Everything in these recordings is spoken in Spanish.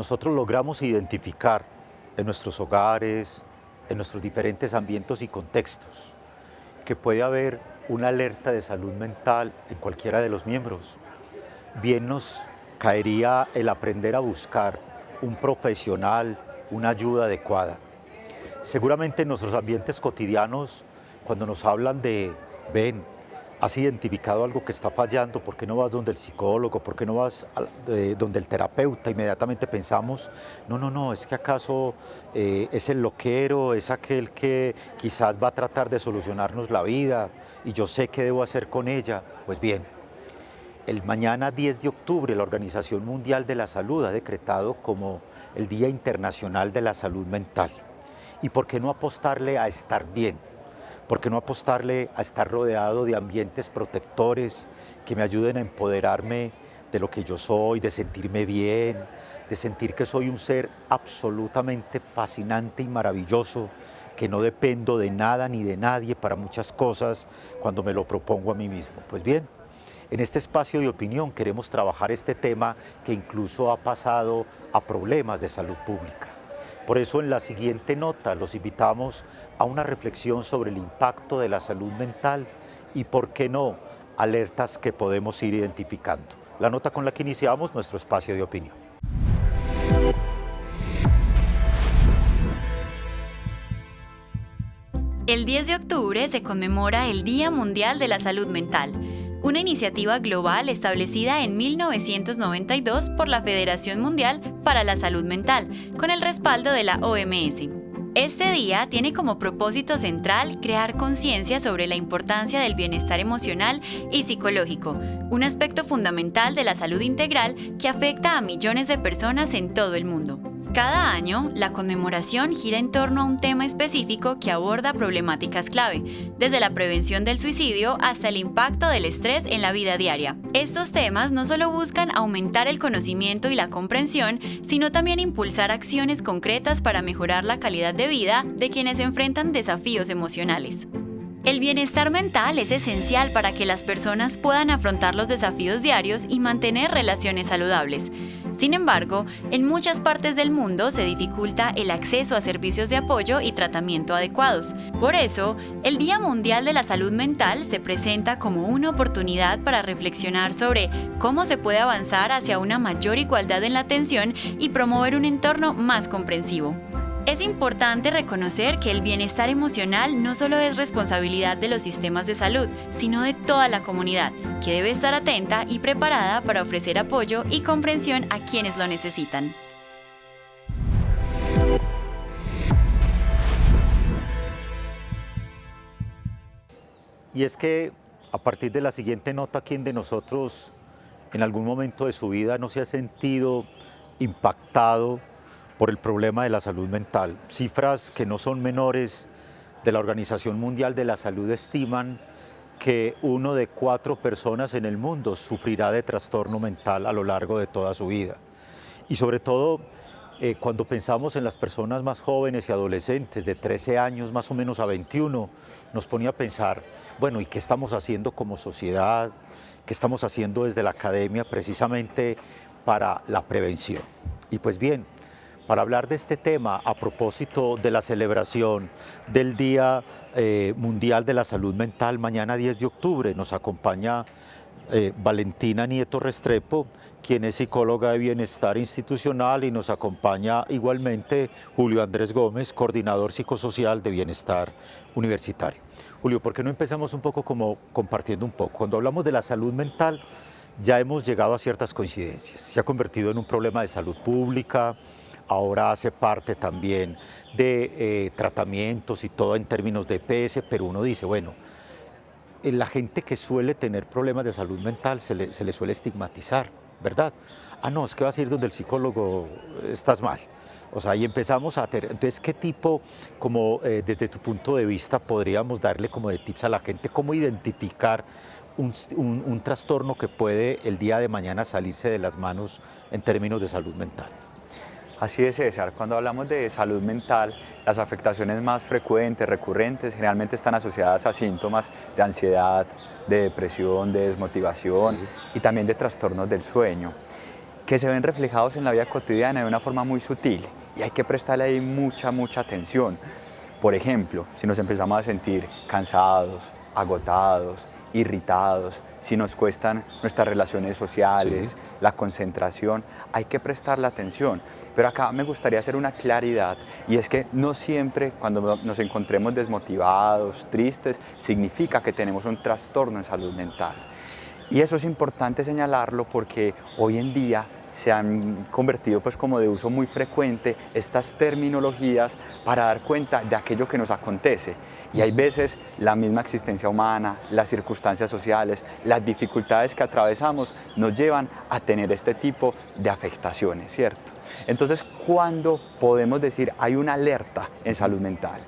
nosotros logramos identificar en nuestros hogares, en nuestros diferentes ambientes y contextos, que puede haber una alerta de salud mental en cualquiera de los miembros, bien nos caería el aprender a buscar un profesional, una ayuda adecuada. Seguramente en nuestros ambientes cotidianos, cuando nos hablan de, ven, has identificado algo que está fallando, ¿por qué no vas donde el psicólogo? ¿Por qué no vas donde el terapeuta? Inmediatamente pensamos, no, es que acaso es el loquero, es aquel que quizás va a tratar de solucionarnos la vida y yo sé qué debo hacer con ella. Pues bien, el mañana 10 de octubre la Organización Mundial de la Salud ha decretado como el Día Internacional de la Salud Mental. ¿Y por qué no apostarle a estar bien? ¿Por qué no apostarle a estar rodeado de ambientes protectores que me ayuden a empoderarme de lo que yo soy, de sentirme bien, de sentir que soy un ser absolutamente fascinante y maravilloso, que no dependo de nada ni de nadie para muchas cosas cuando me lo propongo a mí mismo? Pues bien, en este espacio de opinión queremos trabajar este tema que incluso ha pasado a problemas de salud pública. Por eso en la siguiente nota los invitamos a una reflexión sobre el impacto de la salud mental y, por qué no, alertas que podemos ir identificando. La nota con la que iniciamos nuestro espacio de opinión. El 10 de octubre se conmemora el Día Mundial de la Salud Mental, una iniciativa global establecida en 1992 por la Federación Mundial para la Salud Mental, con el respaldo de la OMS. Este día tiene como propósito central crear conciencia sobre la importancia del bienestar emocional y psicológico, un aspecto fundamental de la salud integral que afecta a millones de personas en todo el mundo. Cada año, la conmemoración gira en torno a un tema específico que aborda problemáticas clave, desde la prevención del suicidio hasta el impacto del estrés en la vida diaria. Estos temas no solo buscan aumentar el conocimiento y la comprensión, sino también impulsar acciones concretas para mejorar la calidad de vida de quienes enfrentan desafíos emocionales. El bienestar mental es esencial para que las personas puedan afrontar los desafíos diarios y mantener relaciones saludables. Sin embargo, en muchas partes del mundo se dificulta el acceso a servicios de apoyo y tratamiento adecuados. Por eso, el Día Mundial de la Salud Mental se presenta como una oportunidad para reflexionar sobre cómo se puede avanzar hacia una mayor igualdad en la atención y promover un entorno más comprensivo. Es importante reconocer que el bienestar emocional no solo es responsabilidad de los sistemas de salud, sino de toda la comunidad, que debe estar atenta y preparada para ofrecer apoyo y comprensión a quienes lo necesitan. Y es que a partir de la siguiente nota, ¿quién de nosotros en algún momento de su vida no se ha sentido impactado por el problema de la salud mental? Cifras que no son menores de la Organización Mundial de la Salud estiman que 1 de 4 personas en el mundo sufrirá de trastorno mental a lo largo de toda su vida. Y sobre todo, cuando pensamos en las personas más jóvenes y adolescentes, de 13 años más o menos a 21, nos pone a pensar, bueno, ¿y qué estamos haciendo como sociedad? ¿Qué estamos haciendo desde la academia precisamente para la prevención? Y pues bien, para hablar de este tema, a propósito de la celebración del Día Mundial de la Salud Mental, mañana 10 de octubre, nos acompaña Valentina Nieto Restrepo, quien es psicóloga de bienestar institucional, y nos acompaña igualmente Julio Andrés Gómez, coordinador psicosocial de bienestar universitario. Julio, ¿por qué no empezamos un poco como compartiendo un poco? Cuando hablamos de la salud mental, ya hemos llegado a ciertas coincidencias. Se ha convertido en un problema de salud pública, ahora hace parte también de tratamientos y todo en términos de EPS, pero uno dice, bueno, la gente que suele tener problemas de salud mental se le suele estigmatizar, ¿verdad? Ah, no, es que vas a ir donde el psicólogo, estás mal. O sea, y empezamos a tener, entonces, ¿qué tipo, como desde tu punto de vista, podríamos darle como de tips a la gente, cómo identificar un trastorno que puede el día de mañana salirse de las manos en términos de salud mental? Así es, César. Cuando hablamos de salud mental, las afectaciones más frecuentes, recurrentes, generalmente están asociadas a síntomas de ansiedad, de depresión, de desmotivación y también de trastornos del sueño. que se ven reflejados en la vida cotidiana de una forma muy sutil y hay que prestarle ahí mucha atención. Por ejemplo, si nos empezamos a sentir cansados, agotados, irritados, si nos cuestan nuestras relaciones sociales, Sí. la concentración, hay que prestarle atención. Pero acá me gustaría hacer una claridad y es que no siempre cuando nos encontremos desmotivados, tristes, significa que tenemos un trastorno en salud mental. Y eso es importante señalarlo porque hoy en día se han convertido pues como de uso muy frecuente estas terminologías para dar cuenta de aquello que nos acontece. Y hay veces la misma existencia humana, las circunstancias sociales, las dificultades que atravesamos nos llevan a tener este tipo de afectaciones, ¿cierto? Entonces, ¿cuándo podemos decir hay una alerta en salud mental?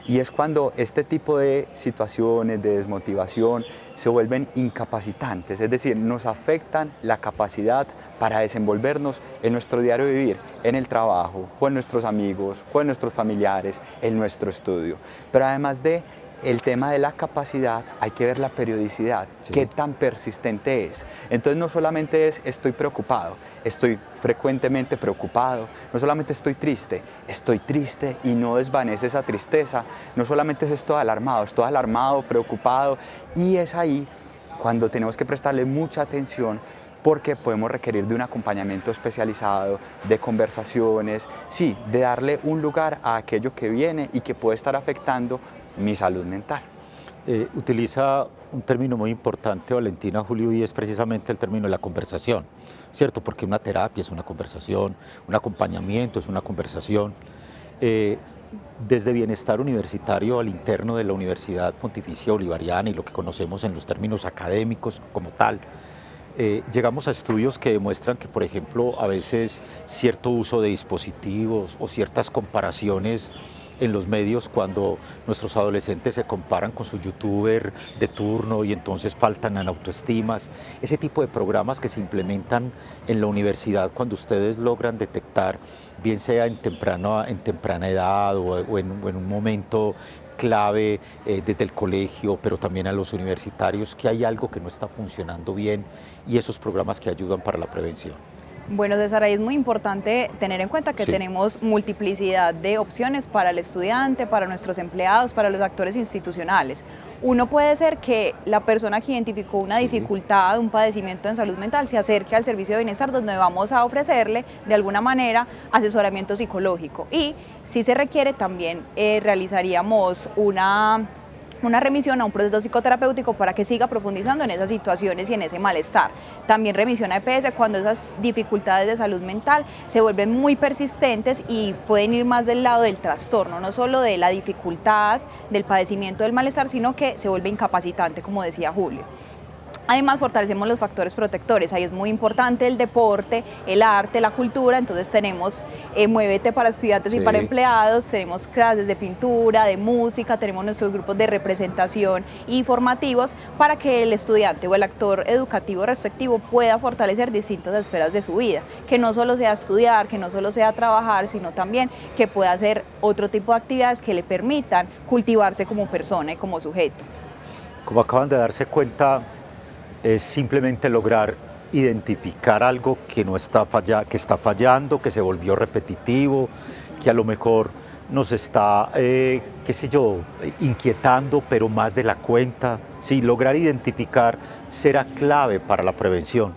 Y es cuando este tipo de situaciones de desmotivación se vuelven incapacitantes, es decir, nos afectan la capacidad para desenvolvernos en nuestro diario vivir, en el trabajo, con nuestros amigos, con nuestros familiares, en nuestro estudio. Pero además de el tema de la capacidad, hay que ver la periodicidad, Sí. qué tan persistente es. Entonces no solamente es estoy preocupado, estoy frecuentemente preocupado, no solamente estoy triste y no desvanece esa tristeza, no solamente es estoy alarmado, preocupado, y es ahí cuando tenemos que prestarle mucha atención porque podemos requerir de un acompañamiento especializado, de conversaciones, sí, de darle un lugar a aquello que viene y que puede estar afectando mi salud mental. Utiliza un término muy importante, Valentina, Julio, y es precisamente el término de la conversación, ¿cierto? Porque una terapia es una conversación, un acompañamiento es una conversación. Desde bienestar universitario al interno de la Universidad Pontificia Bolivariana y lo que conocemos en los términos académicos como tal, llegamos a estudios que demuestran que, por ejemplo, a veces cierto uso de dispositivos o ciertas comparaciones en los medios cuando nuestros adolescentes se comparan con su youtuber de turno y entonces faltan en autoestimas, ese tipo de programas que se implementan en la universidad cuando ustedes logran detectar, bien sea en temprana edad o en un momento clave desde el colegio, pero también a los universitarios, que hay algo que no está funcionando bien y esos programas que ayudan para la prevención. Bueno, César, ahí es muy importante tener en cuenta que Sí. tenemos multiplicidad de opciones para el estudiante, para nuestros empleados, para los actores institucionales. Uno puede ser que la persona que identificó una Sí. dificultad, un padecimiento en salud mental, se acerque al servicio de bienestar donde vamos a ofrecerle de alguna manera asesoramiento psicológico. Y si se requiere también realizaríamos una remisión a un proceso psicoterapéutico para que siga profundizando en esas situaciones y en ese malestar. También remisión a EPS cuando esas dificultades de salud mental se vuelven muy persistentes y pueden ir más del lado del trastorno, no solo de la dificultad, del padecimiento del malestar, sino que se vuelve incapacitante, como decía Julio. Además, fortalecemos los factores protectores, ahí es muy importante el deporte, el arte, la cultura, entonces tenemos Muévete para estudiantes y Sí. para empleados, tenemos clases de pintura, de música, tenemos nuestros grupos de representación y formativos para que el estudiante o el actor educativo respectivo pueda fortalecer distintas esferas de su vida, que no solo sea estudiar, que no solo sea trabajar, sino también que pueda hacer otro tipo de actividades que le permitan cultivarse como persona y como sujeto. Como acaban de darse cuenta, es simplemente lograr identificar algo que no está que está fallando, que se volvió repetitivo, que a lo mejor nos está, qué sé yo, inquietando, pero más de la cuenta. Sí, lograr identificar será clave para la prevención.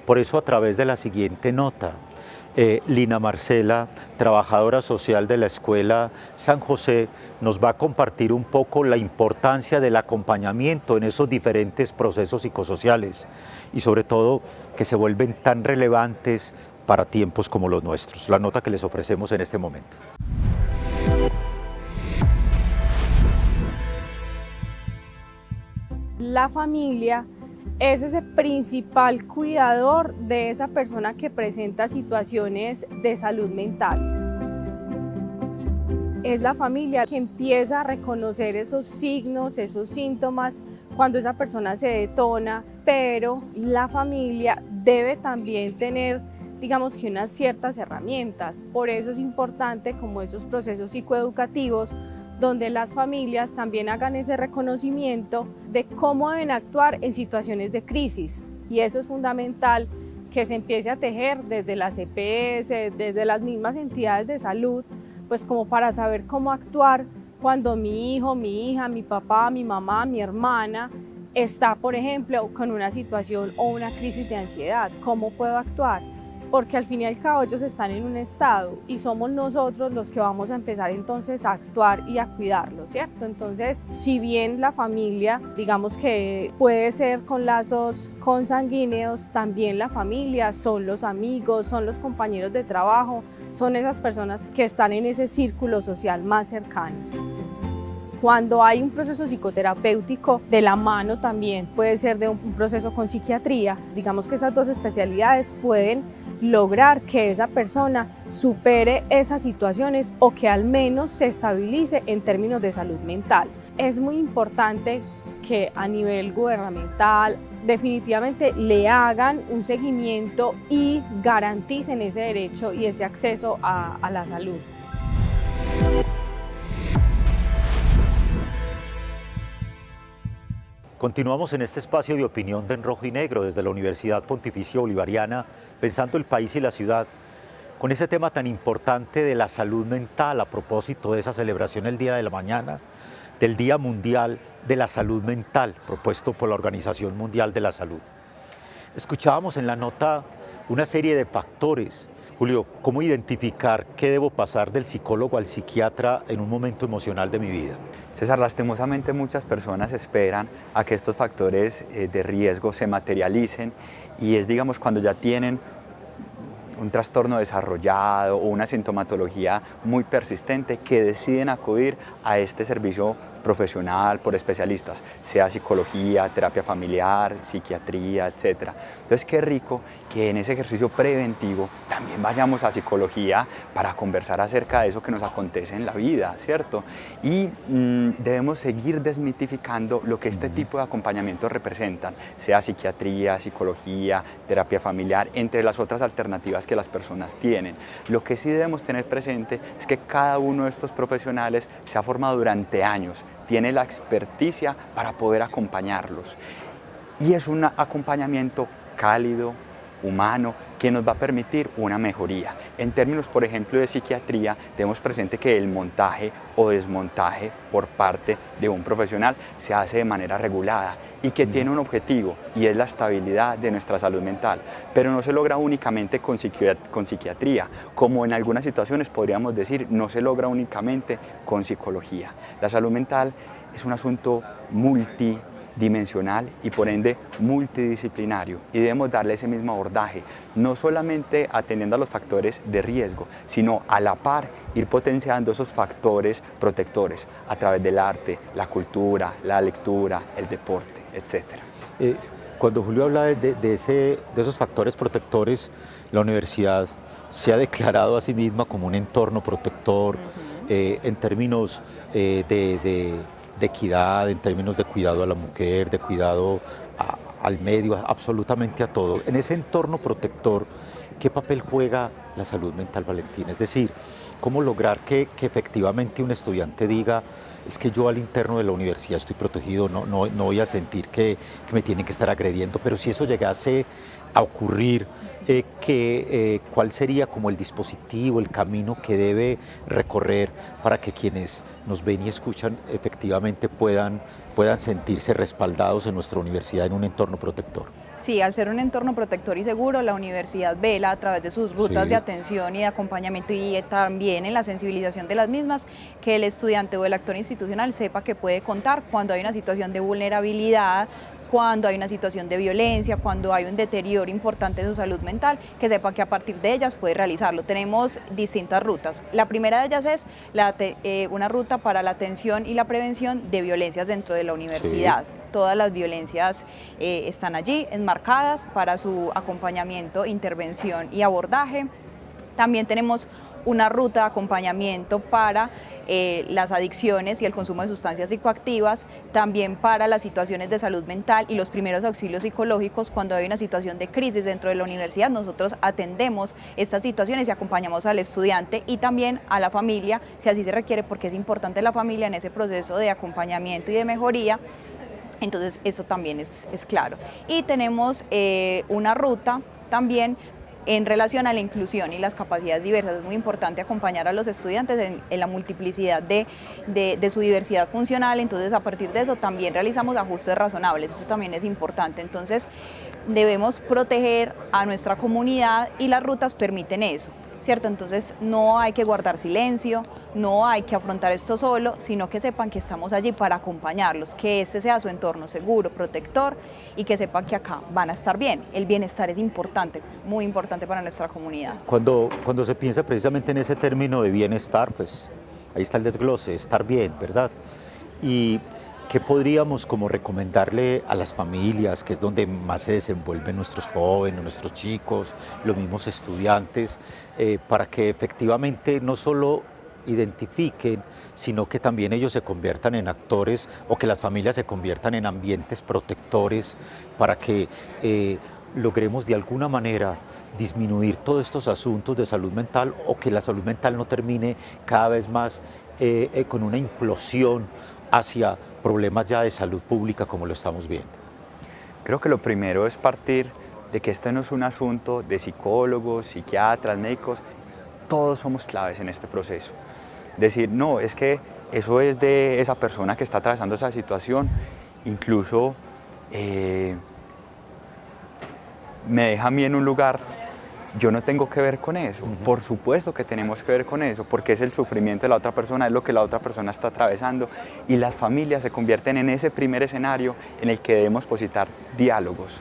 Por eso, a través de la siguiente nota, Lina Marcela, trabajadora social de la Escuela San José, nos va a compartir un poco la importancia del acompañamiento en esos diferentes procesos psicosociales y sobre todo que se vuelven tan relevantes para tiempos como los nuestros. La nota que les ofrecemos en este momento. La familia es ese principal cuidador de esa persona que presenta situaciones de salud mental. Es la familia que empieza a reconocer esos signos, esos síntomas cuando esa persona se detona, pero la familia debe también tener, digamos que unas ciertas herramientas. Por eso es importante como esos procesos psicoeducativos donde las familias también hagan ese reconocimiento de cómo deben actuar en situaciones de crisis. Y eso es fundamental que se empiece a tejer desde las EPS, desde las mismas entidades de salud, pues como para saber cómo actuar cuando mi hijo, mi hija, mi papá, mi mamá, mi hermana está, por ejemplo, con una situación o una crisis de ansiedad. ¿Cómo puedo actuar? Porque al fin y al cabo ellos están en un estado y somos nosotros los que vamos a empezar entonces a actuar y a cuidarlos, ¿cierto? Entonces, si bien la familia, digamos que puede ser con lazos consanguíneos, también la familia son los amigos, son los compañeros de trabajo, son esas personas que están en ese círculo social más cercano. Cuando hay un proceso psicoterapéutico de la mano también puede ser de un proceso con psiquiatría, digamos que esas dos especialidades pueden lograr que esa persona supere esas situaciones o que al menos se estabilice en términos de salud mental. Es muy importante que a nivel gubernamental definitivamente le hagan un seguimiento y garanticen ese derecho y ese acceso a la salud. Continuamos en este espacio de opinión de En Rojo y Negro desde la Universidad Pontificia Bolivariana, pensando el país y la ciudad, con este tema tan importante de la salud mental a propósito de esa celebración el día de la mañana, del Día Mundial de la Salud Mental, propuesto por la Organización Mundial de la Salud. Escuchábamos en la nota una serie de factores. Julio, ¿cómo identificar qué debo pasar del psicólogo al psiquiatra en un momento emocional de mi vida? César, lastimosamente muchas personas esperan a que estos factores de riesgo se materialicen y es, digamos, cuando ya tienen un trastorno desarrollado o una sintomatología muy persistente que deciden acudir a este servicio profesional por especialistas, sea psicología, terapia familiar, psiquiatría, etc. Entonces, qué rico que en ese ejercicio preventivo también vayamos a psicología para conversar acerca de eso que nos acontece en la vida, ¿cierto? Y debemos seguir desmitificando lo que este tipo de acompañamientos representan, sea psiquiatría, psicología, terapia familiar, entre las otras alternativas que las personas tienen. Lo que sí debemos tener presente es que cada uno de estos profesionales se ha formado durante años, tiene la experticia para poder acompañarlos. Y es un acompañamiento cálido, humano, que nos va a permitir una mejoría. En términos, por ejemplo, de psiquiatría, tenemos presente que el montaje o desmontaje por parte de un profesional se hace de manera regulada y que tiene un objetivo, y es la estabilidad de nuestra salud mental. Pero no se logra únicamente con psiquiatría, como en algunas situaciones podríamos decir, no se logra únicamente con psicología. La salud mental es un asunto multidimensional y por ende multidisciplinario, y debemos darle ese mismo abordaje, no solamente atendiendo a los factores de riesgo, sino a la par ir potenciando esos factores protectores a través del arte, la cultura, la lectura, el deporte, etc. Cuando Julio habla de esos factores protectores, la universidad se ha declarado a sí misma como un entorno protector en términos de equidad, en términos de cuidado a la mujer, de cuidado al medio, absolutamente a todo. En ese entorno protector, ¿qué papel juega la salud mental, Valentín? Es decir, ¿cómo lograr que efectivamente un estudiante diga, es que yo al interno de la universidad estoy protegido, no voy a sentir que me tienen que estar agrediendo, pero si eso llegase a ocurrir, ¿cuál sería como el dispositivo, el camino que debe recorrer para que quienes nos ven y escuchan efectivamente puedan sentirse respaldados en nuestra universidad en un entorno protector? Sí, al ser un entorno protector y seguro, la universidad vela a través de sus rutas de atención y de acompañamiento y también en la sensibilización de las mismas, que el estudiante o el actor institucional sepa que puede contar cuando hay una situación de vulnerabilidad, cuando hay una situación de violencia, cuando hay un deterioro importante de su salud mental, que sepa que a partir de ellas puede realizarlo. Tenemos distintas rutas. La primera de ellas es una ruta para la atención y la prevención de violencias dentro de la universidad. Sí. Todas las violencias están allí enmarcadas para su acompañamiento, intervención y abordaje. También tenemos una ruta de acompañamiento para las adicciones y el consumo de sustancias psicoactivas, también para las situaciones de salud mental y los primeros auxilios psicológicos. Cuando hay una situación de crisis dentro de la universidad, nosotros atendemos estas situaciones y acompañamos al estudiante y también a la familia, si así se requiere, porque es importante la familia en ese proceso de acompañamiento y de mejoría. Entonces eso también es claro. Y tenemos una ruta también en relación a la inclusión y las capacidades diversas. Es muy importante acompañar a los estudiantes en la multiplicidad de su diversidad funcional, entonces a partir de eso también realizamos ajustes razonables, eso también es importante. Entonces debemos proteger a nuestra comunidad y las rutas permiten eso, ¿cierto? Entonces no hay que guardar silencio, no hay que afrontar esto solo, sino que sepan que estamos allí para acompañarlos, que este sea su entorno seguro, protector y que sepan que acá van a estar bien. El bienestar es importante, muy importante para nuestra comunidad. Cuando se piensa precisamente en ese término de bienestar, pues ahí está el desglose, estar bien, ¿verdad? Y ¿qué podríamos como recomendarle a las familias, que es donde más se desenvuelven nuestros jóvenes, nuestros chicos, los mismos estudiantes, para que efectivamente no solo identifiquen, sino que también ellos se conviertan en actores o que las familias se conviertan en ambientes protectores para que logremos de alguna manera disminuir todos estos asuntos de salud mental o que la salud mental no termine cada vez más con una implosión hacia problemas ya de salud pública como lo estamos viendo? Creo que lo primero es partir de que este no es un asunto de psicólogos, psiquiatras, médicos, todos somos claves en este proceso. Decir, no, es que eso es de esa persona que está atravesando esa situación, incluso me deja a mí en un lugar, yo no tengo que ver con eso. Por supuesto que tenemos que ver con eso, porque es el sufrimiento de la otra persona, es lo que la otra persona está atravesando, y las familias se convierten en ese primer escenario en el que debemos positar diálogos,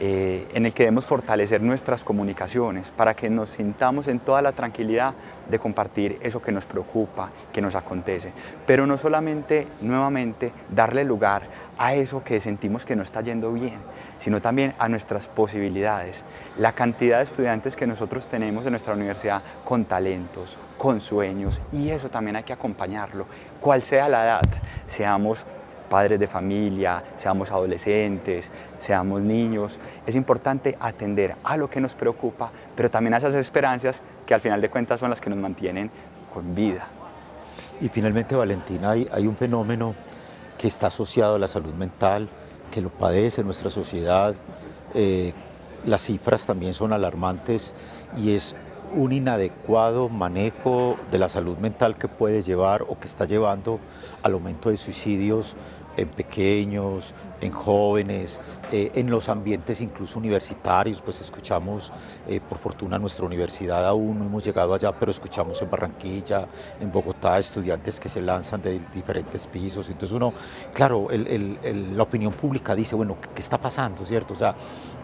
en el que debemos fortalecer nuestras comunicaciones para que nos sintamos en toda la tranquilidad de compartir eso que nos preocupa, que nos acontece. Pero no solamente, nuevamente, darle lugar a eso que sentimos que no está yendo bien, sino también a nuestras posibilidades. La cantidad de estudiantes que nosotros tenemos en nuestra universidad con talentos, con sueños, y eso también hay que acompañarlo, cual sea la edad, seamos padres de familia, seamos adolescentes, seamos niños. Es importante atender a lo que nos preocupa, pero también a esas esperanzas que al final de cuentas son las que nos mantienen con vida. Y finalmente, Valentina, hay un fenómeno que está asociado a la salud mental, que lo padece nuestra sociedad. Las cifras también son alarmantes y es un inadecuado manejo de la salud mental que puede llevar o que está llevando al aumento de suicidios en pequeños, en jóvenes, en los ambientes incluso universitarios. Pues escuchamos, por fortuna nuestra universidad aún no hemos llegado allá, pero escuchamos en Barranquilla, en Bogotá, estudiantes que se lanzan de diferentes pisos. Entonces uno, claro, la opinión pública dice, bueno, ¿qué está pasando, cierto? O sea,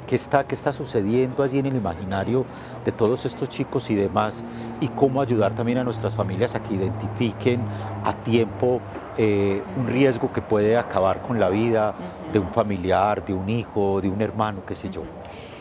¿qué está sucediendo allí en el imaginario de todos estos chicos y demás? Y cómo ayudar también a nuestras familias a que identifiquen a tiempo un riesgo que puede acabar con la vida de un familiar, de un hijo, de un hermano, qué sé yo.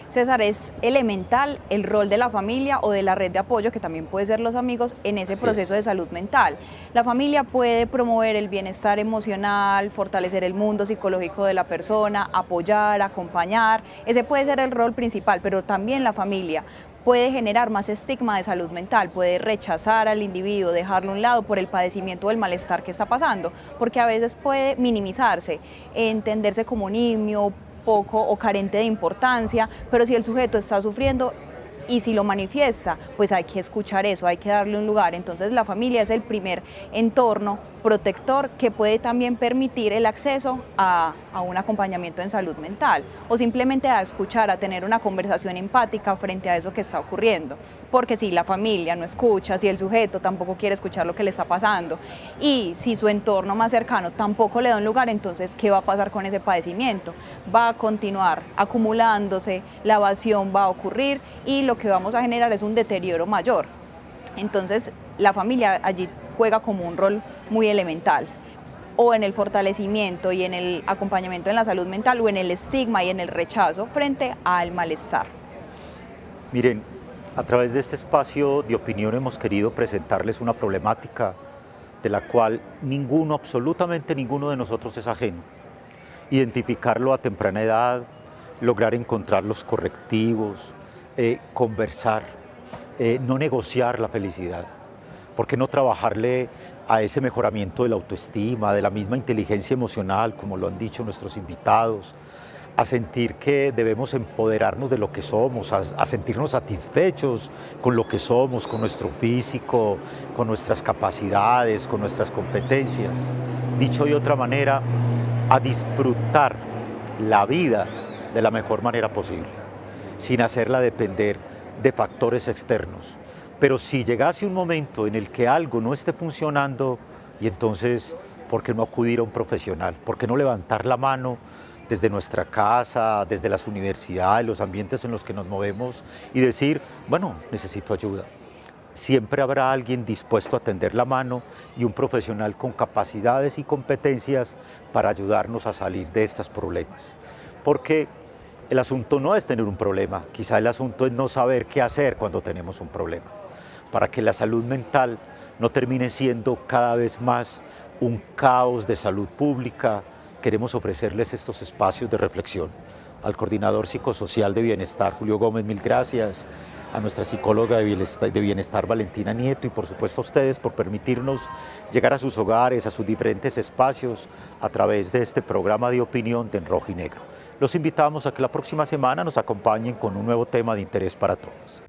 César, es elemental el rol de la familia o de la red de apoyo, que también puede ser los amigos, en ese proceso de salud mental. La familia puede promover el bienestar emocional, fortalecer el mundo psicológico de la persona, apoyar, acompañar. Ese puede ser el rol principal, pero también la familia puede generar más estigma de salud mental, puede rechazar al individuo, dejarlo a un lado por el padecimiento o el malestar que está pasando, porque a veces puede minimizarse, entenderse como nimio, poco o carente de importancia, pero si el sujeto está sufriendo y si lo manifiesta, pues hay que escuchar eso, hay que darle un lugar. Entonces la familia es el primer entorno protector que puede también permitir el acceso a un acompañamiento en salud mental o simplemente a escuchar, a tener una conversación empática frente a eso que está ocurriendo. Porque si la familia no escucha, si el sujeto tampoco quiere escuchar lo que le está pasando y si su entorno más cercano tampoco le da un lugar, entonces ¿qué va a pasar con ese padecimiento? Va a continuar acumulándose, la evasión va a ocurrir y lo que vamos a generar es un deterioro mayor. Entonces la familia allí juega como un rol muy elemental, o en el fortalecimiento y en el acompañamiento en la salud mental, o en el estigma y en el rechazo frente al malestar. Miren, a través de este espacio de opinión hemos querido presentarles una problemática de la cual ninguno, absolutamente ninguno de nosotros es ajeno. Identificarlo a temprana edad, lograr encontrar los correctivos, conversar, no negociar la felicidad. ¿Por qué no trabajarle a ese mejoramiento de la autoestima, de la misma inteligencia emocional, como lo han dicho nuestros invitados, a sentir que debemos empoderarnos de lo que somos, a sentirnos satisfechos con lo que somos, con nuestro físico, con nuestras capacidades, con nuestras competencias. Dicho de otra manera, a disfrutar la vida de la mejor manera posible, sin hacerla depender de factores externos. Pero si llegase un momento en el que algo no esté funcionando, y entonces, ¿por qué no acudir a un profesional? ¿Por qué no levantar la mano desde nuestra casa, desde las universidades, los ambientes en los que nos movemos y decir, bueno, necesito ayuda? Siempre habrá alguien dispuesto a tender la mano y un profesional con capacidades y competencias para ayudarnos a salir de estos problemas. Porque el asunto no es tener un problema, quizá el asunto es no saber qué hacer cuando tenemos un problema. Para que la salud mental no termine siendo cada vez más un caos de salud pública, queremos ofrecerles estos espacios de reflexión. Al coordinador psicosocial de bienestar, Julio Gómez, mil gracias. A nuestra psicóloga de bienestar, Valentina Nieto, y por supuesto a ustedes por permitirnos llegar a sus hogares, a sus diferentes espacios a través de este programa de opinión de En Rojo y Negro. Los invitamos a que la próxima semana nos acompañen con un nuevo tema de interés para todos.